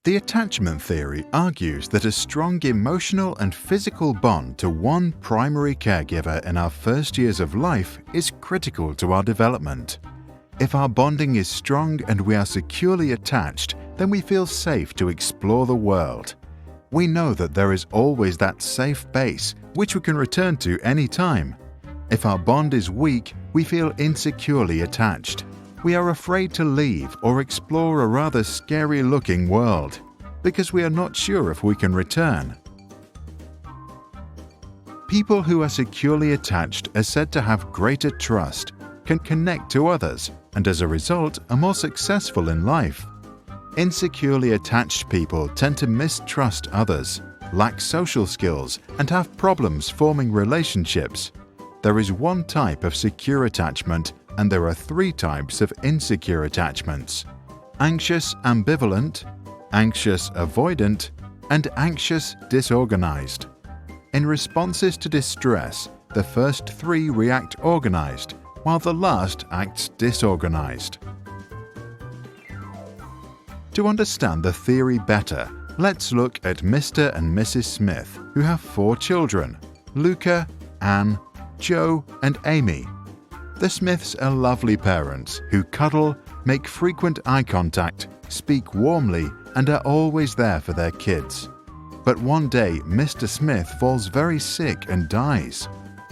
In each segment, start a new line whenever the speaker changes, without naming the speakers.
The attachment theory argues that a strong emotional and physical bond to one primary caregiver in our first years of life is critical to our development. If our bonding is strong and we are securely attached, then we feel safe to explore the world. We know that there is always that safe base which we can return to any time. If our bond is weak, we feel insecurely attached. We are afraid to leave or explore a rather scary-looking world because we are not sure if we can return. People who are securely attached are said to have greater trust, can connect to others, and as a result are more successful in life. Insecurely attached people tend to mistrust others, lack social skills, and have problems forming relationships. There is one type of secure attachment, and there are three types of insecure attachments: anxious ambivalent, anxious avoidant, and anxious disorganized. In responses to distress, the first three react organized, while the last acts disorganized. To understand the theory better, let's look at Mr. and Mrs. Smith, who have 4 children: Luca, Anne, Joe, and Amy. The Smiths are lovely parents who cuddle, make frequent eye contact, speak warmly, and are always there for their kids. But one day, Mr. Smith falls very sick and dies.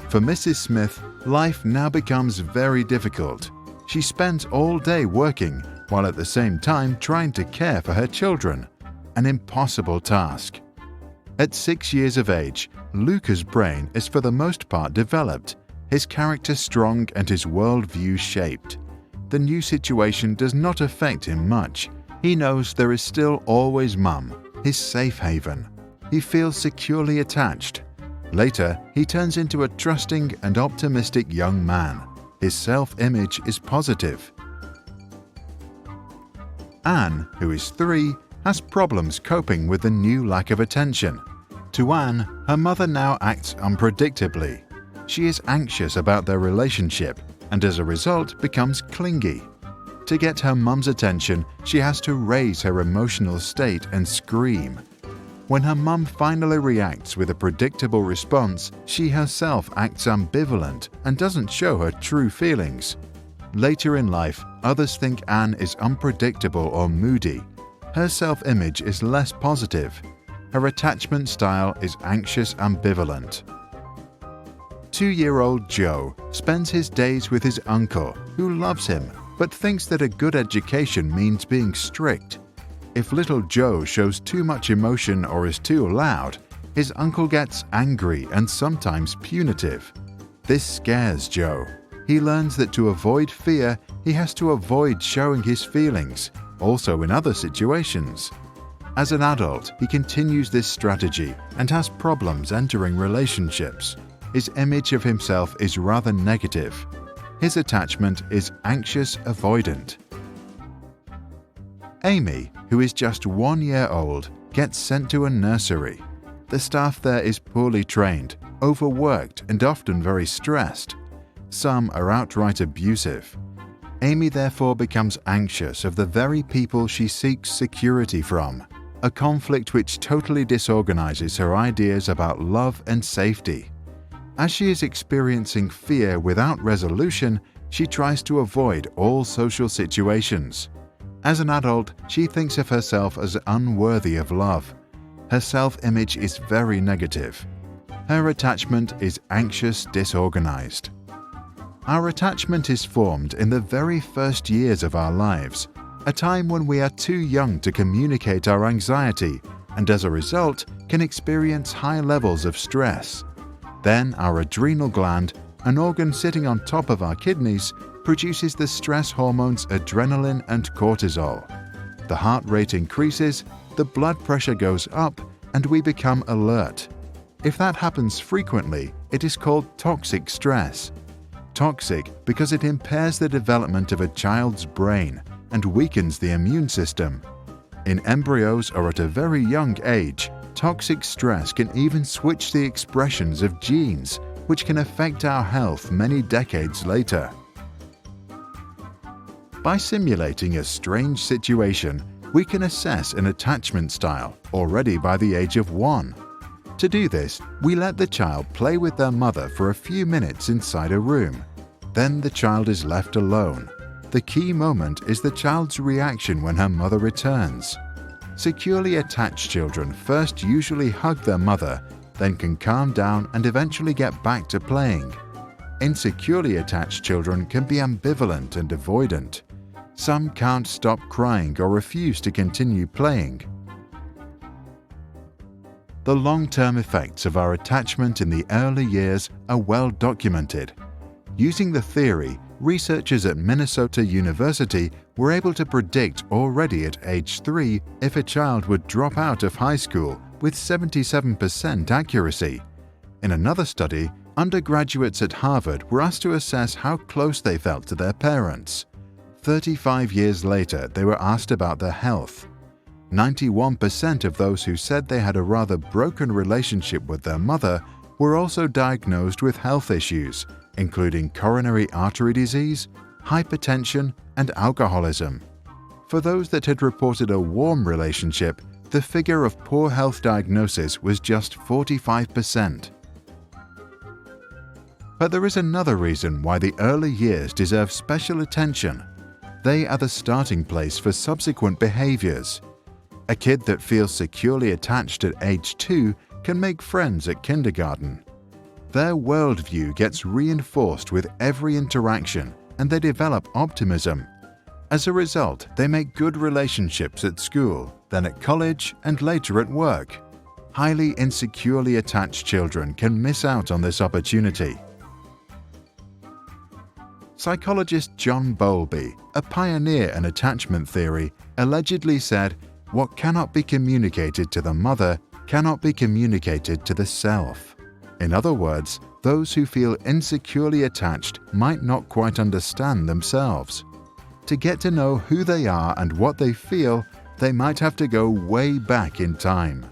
For Mrs. Smith, life now becomes very difficult. She spends all day working, while at the same time trying to care for her children. An impossible task. At 6 years of age, Luca's brain is for the most part developed, his character strong and his worldview shaped. The new situation does not affect him much. He knows there is still always Mum, his safe haven. He feels securely attached. Later, he turns into a trusting and optimistic young man. His self-image is positive. Anne, who is 3, has problems coping with the new lack of attention. To Anne, her mother now acts unpredictably. She is anxious about their relationship and as a result becomes clingy. To get her mum's attention, she has to raise her emotional state and scream. When her mum finally reacts with a predictable response, she herself acts ambivalent and doesn't show her true feelings. Later in life, others think Anne is unpredictable or moody. Her self-image is less positive. Her attachment style is anxious ambivalent. 2-year-old Joe spends his days with his uncle, who loves him, but thinks that a good education means being strict. If little Joe shows too much emotion or is too loud, his uncle gets angry and sometimes punitive. This scares Joe. He learns that to avoid fear, he has to avoid showing his feelings, also in other situations. As an adult, he continues this strategy and has problems entering relationships. His image of himself is rather negative. His attachment is anxious avoidant. Amy, who is just 1 year old, gets sent to a nursery. The staff there is poorly trained, overworked, and often very stressed. Some are outright abusive. Amy therefore becomes anxious of the very people she seeks security from, a conflict which totally disorganizes her ideas about love and safety. As she is experiencing fear without resolution, she tries to avoid all social situations. As an adult, she thinks of herself as unworthy of love. Her self-image is very negative. Her attachment is anxious disorganized. Our attachment is formed in the very first years of our lives, a time when we are too young to communicate our anxiety and as a result can experience high levels of stress. Then our adrenal gland, an organ sitting on top of our kidneys, produces the stress hormones adrenaline and cortisol. The heart rate increases, the blood pressure goes up, and we become alert. If that happens frequently, it is called toxic stress. Toxic because it impairs the development of a child's brain and weakens the immune system. In embryos or at a very young age, toxic stress can even switch the expressions of genes, which can affect our health many decades later. By simulating a strange situation, we can assess an attachment style already by the age of 1. To do this, we let the child play with their mother for a few minutes inside a room. Then the child is left alone. The key moment is the child's reaction when her mother returns. Securely attached children first usually hug their mother, then can calm down and eventually get back to playing. Insecurely attached children can be ambivalent and avoidant. Some can't stop crying or refuse to continue playing. The long-term effects of our attachment in the early years are well documented. Using the theory, researchers at Minnesota University were able to predict already at age 3 if a child would drop out of high school with 77% accuracy. In another study, undergraduates at Harvard were asked to assess how close they felt to their parents. 35 years later, they were asked about their health. 91% of those who said they had a rather broken relationship with their mother were also diagnosed with health issues, including coronary artery disease, hypertension, and alcoholism. For those that had reported a warm relationship, the figure of poor health diagnosis was just 45%. But there is another reason why the early years deserve special attention. They are the starting place for subsequent behaviors. A kid that feels securely attached at age 2 can make friends at kindergarten. Their worldview gets reinforced with every interaction, and they develop optimism. As a result, they make good relationships at school, then at college, and later at work. Highly insecurely attached children can miss out on this opportunity. Psychologist John Bowlby, a pioneer in attachment theory, allegedly said, "What cannot be communicated to the mother cannot be communicated to the self." In other words, those who feel insecurely attached might not quite understand themselves. To get to know who they are and what they feel, they might have to go way back in time.